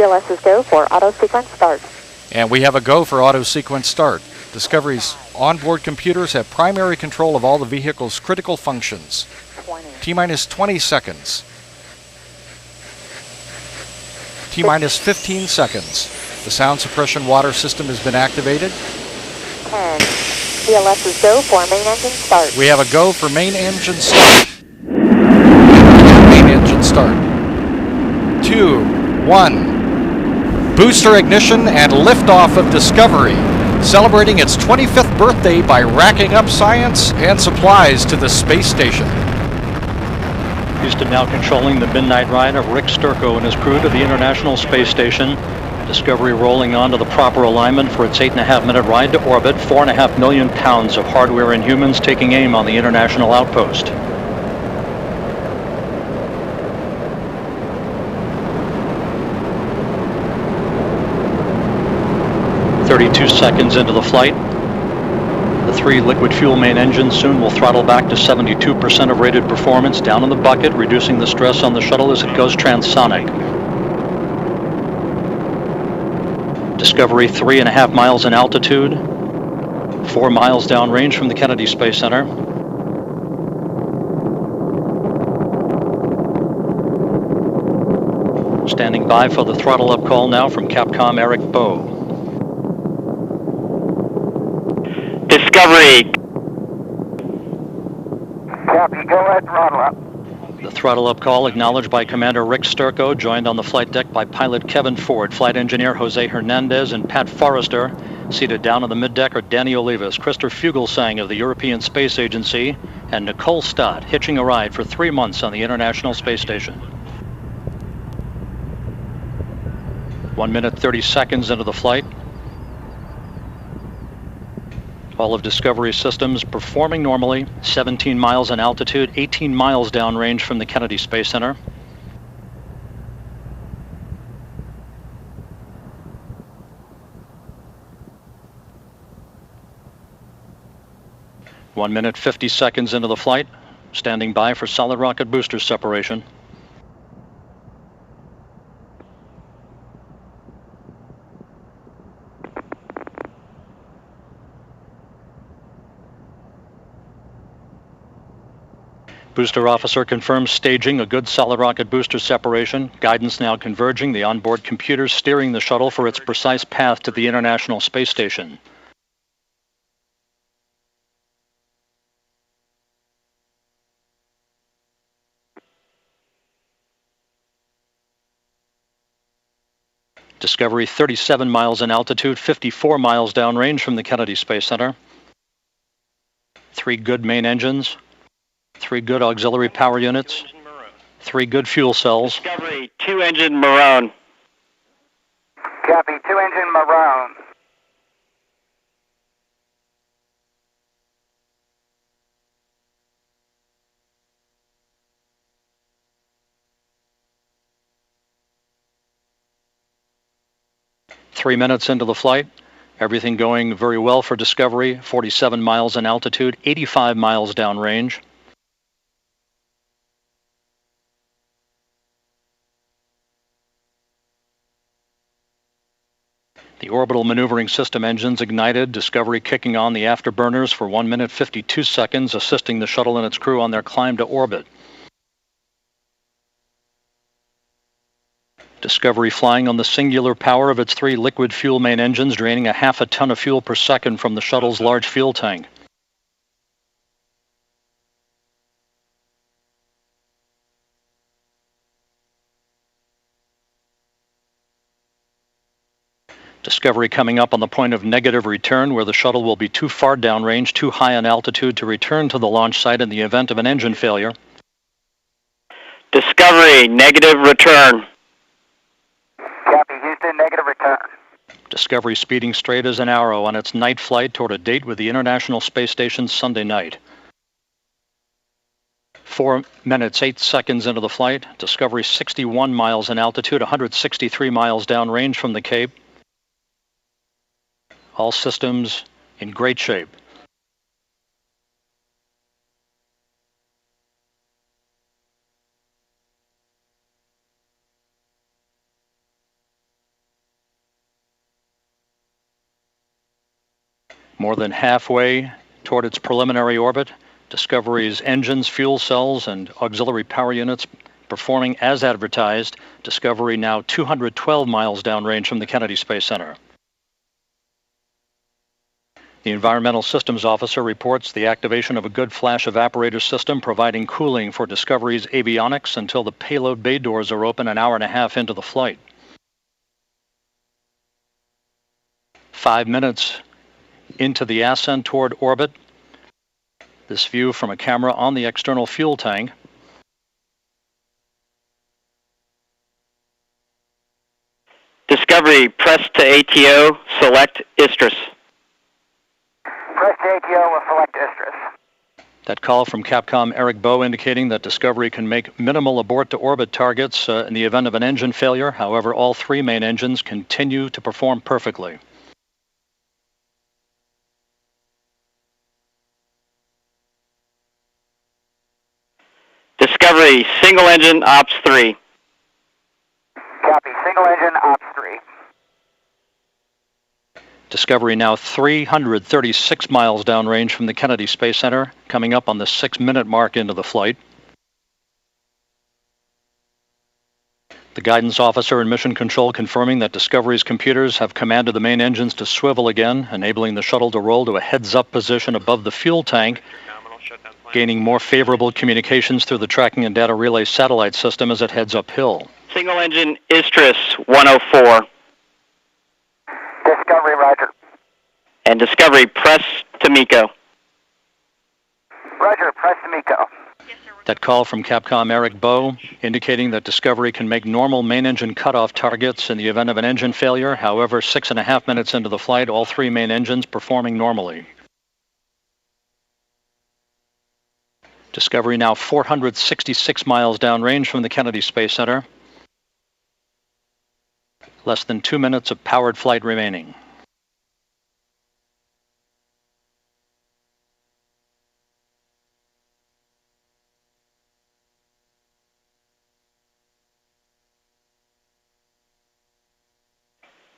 TLS is go for auto sequence start. And we have a go for auto sequence start. Discovery's onboard computers have primary control of all the vehicle's critical functions. T-minus 20 seconds. T-minus 15 seconds. The sound suppression water system has been activated. 10. TLS is go for main engine start. We have a go for main engine start. Main engine start. 2, 1. Booster ignition and liftoff of Discovery, celebrating its 25th birthday by racking up science and supplies to the space station. Houston now controlling the midnight ride of Rick Sturckow and his crew to the International Space Station. Discovery rolling on to the proper alignment for its 8.5-minute ride to orbit. 4.5 million pounds of hardware and humans taking aim on the International Outpost. "32 seconds into the flight. The 3 liquid fuel main engines soon will throttle back to 72% of rated performance down in the bucket, reducing the stress on the shuttle as it goes transonic. Discovery 3.5 miles in altitude, 4 miles downrange from the Kennedy Space Center. Standing by for the throttle up call now from Capcom Eric Bowe. Discovery. Copy, go ahead, throttle up. The throttle up call acknowledged by Commander Rick Sturckow, joined on the flight deck by pilot Kevin Ford, flight engineer Jose Hernandez, and Pat Forrester. Seated down on the middeck are Danny Olivas, Christopher Fugelsang of the European Space Agency, and Nicole Stott, hitching a ride for 3 months on the International Space Station. 1 minute 30 seconds into the flight. All of Discovery's systems performing normally. 17 miles in altitude, 18 miles downrange from the Kennedy Space Center. One minute 50 seconds into the flight. Standing by for solid rocket booster separation. Booster officer confirms staging a good solid rocket booster separation. Guidance now converging, the onboard computers steering the shuttle for its precise path to the International Space Station. Discovery 37 miles in altitude, 54 miles downrange from the Kennedy Space Center. 3 good main engines. 3 good auxiliary power units, 3 good fuel cells. Discovery, 2-engine Maroon. Copy, 2-engine Maroon. Three minutes into the flight, everything going very well for Discovery. 47 miles in altitude, 85 miles downrange. The orbital maneuvering system engines ignited, Discovery kicking on the afterburners for 1 minute 52 seconds, assisting the shuttle and its crew on their climb to orbit. Discovery flying on the singular power of its 3 liquid fuel main engines, draining 1/2 ton of fuel per second from the shuttle's large fuel tank. Discovery coming up on the point of negative return, where the shuttle will be too far downrange, too high in altitude to return to the launch site in the event of an engine failure. Discovery, negative return. Copy, Houston, negative return. Discovery speeding straight as an arrow on its night flight toward a date with the International Space Station Sunday night. 4 minutes 8 seconds into the flight, Discovery 61 miles in altitude, 163 miles downrange from the Cape. All systems in great shape. More than halfway toward its preliminary orbit, Discovery's engines, fuel cells, and auxiliary power units performing as advertised. Discovery now 212 miles downrange from the Kennedy Space Center. The Environmental Systems Officer reports the activation of a good flash evaporator system providing cooling for Discovery's avionics until the payload bay doors are open an hour and a half into the flight. 5 minutes into the ascent toward orbit. This view from a camera on the external fuel tank. Discovery, press to ATO, select ISTRIS. Press to ATO will select ISTRIS. That call from Capcom Eric Bowe indicating that Discovery can make minimal abort-to-orbit targets in the event of an engine failure. However, all 3 main engines continue to perform perfectly. Discovery, single engine, Ops 3. Copy, single engine, Ops 3. Discovery now 336 miles downrange from the Kennedy Space Center, coming up on the 6-minute mark into the flight. The guidance officer and mission control confirming that Discovery's computers have commanded the main engines to swivel again, enabling the shuttle to roll to a heads-up position above the fuel tank, gaining more favorable communications through the tracking and data relay satellite system as it heads uphill. Single engine, ISTRIS, 104. Discovery, roger. And Discovery, press to MECO. Roger, press to MECO. That call from Capcom Eric Bowe indicating that Discovery can make normal main engine cutoff targets in the event of an engine failure. However, 6.5 minutes into the flight, all 3 main engines performing normally. Discovery now 466 miles downrange from the Kennedy Space Center. Less than 2 minutes of powered flight remaining.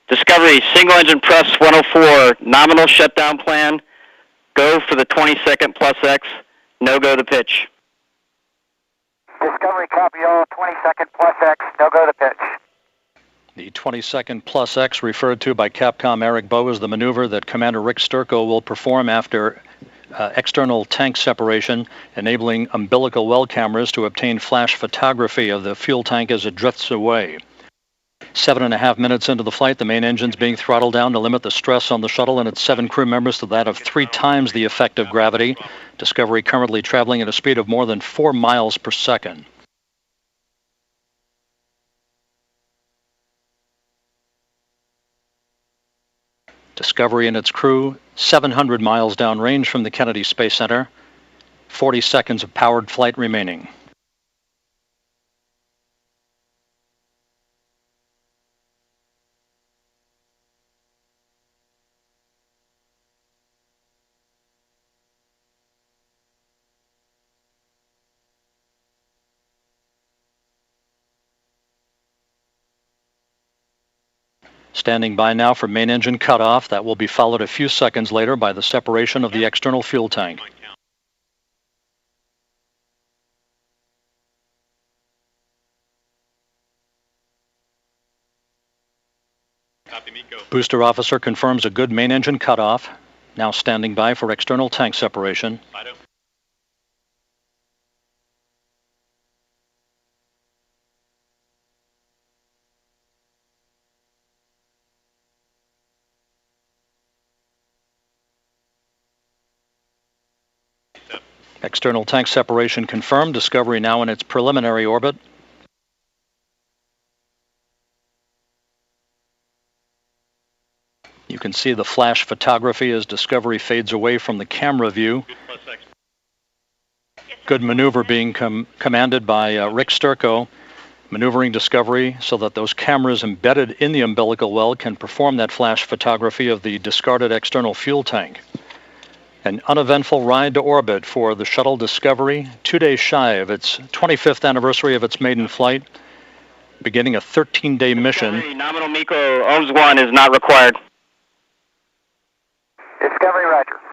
Discovery, single engine, press 104, nominal shutdown plan, go for the 20-second plus X, no go to pitch. Discovery, copy all, 20-second plus X, no go to pitch. The 20-second plus X referred to by Capcom Eric Bowe is the maneuver that Commander Rick Sturckow will perform after external tank separation, enabling umbilical well cameras to obtain flash photography of the fuel tank as it drifts away. 7.5 minutes into the flight, the main engine's being throttled down to limit the stress on the shuttle and its 7 crew members to that of 3 times the effect of gravity. Discovery currently traveling at a speed of more than 4 miles per second. Discovery and its crew 700 miles downrange from the Kennedy Space Center. 40 seconds of powered flight remaining. Standing by now for main engine cutoff. That will be followed a few seconds later by the separation of the external fuel tank. Booster officer confirms a good main engine cutoff. Now standing by for external tank separation. External tank separation confirmed. Discovery now in its preliminary orbit. You can see the flash photography as Discovery fades away from the camera view. Good maneuver being commanded by Rick Sturckow, maneuvering Discovery so that those cameras embedded in the umbilical well can perform that flash photography of the discarded external fuel tank. An uneventful ride to orbit for the shuttle Discovery, 2 days shy of its 25th anniversary of its maiden flight, beginning a 13-day mission. Nominal MECO, OMS 1 is not required. Discovery, roger.